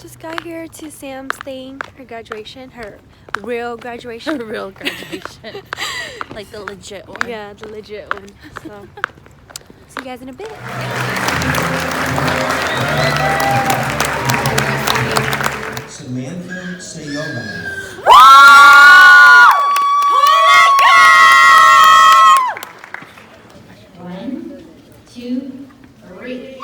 Just got here to Sam's thing, her graduation, her real graduation. Her real graduation. Like the legit one. Yeah, the legit one. So, see you guys in a bit. Samantha Sayoma. One, two, three.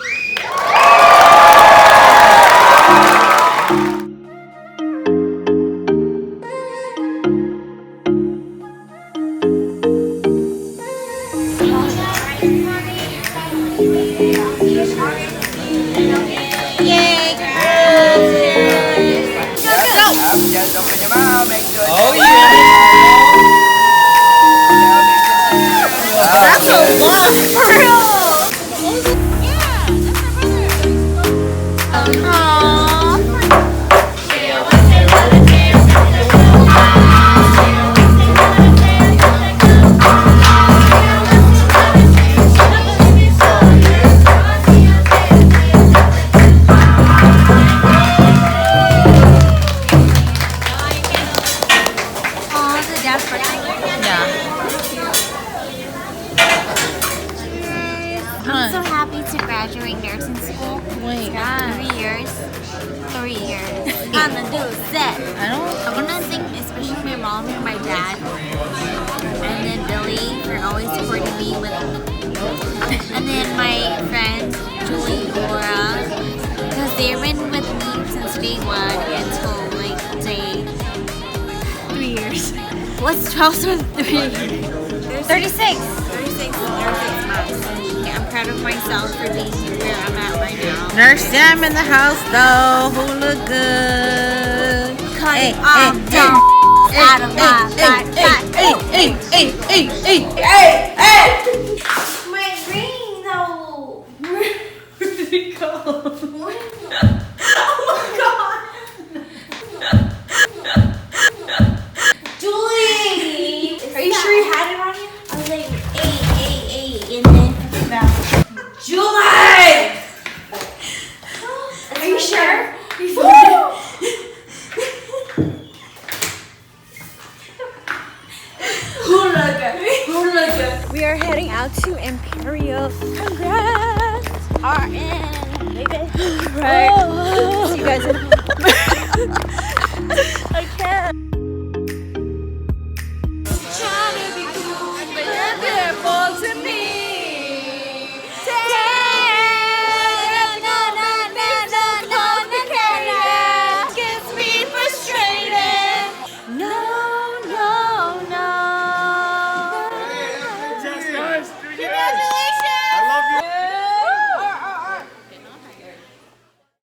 Oh yeah! That's a lot for real. I'm so happy to graduate nursing school. Wait. 3 years. 3 years. I'm gonna do set. I wanna thank especially my mom and my dad. And then Billy for always supporting me with. And then my friends, Julie, Laura. Because they've been with me since day 1 until like day 3 years. What's 12 with 3? 36 months. I'm proud of myself for being where I'm at right now. Nurse Sam in the house though, who look good. Cutting off dumb out of my life. My ring though. Where did it go? Oh my god. Julie! Are you sure you had it on you? I was like, hey, and then Julie! Are you sure? We are heading out to Imperial. Congrats! RN, baby. Right. See you guys in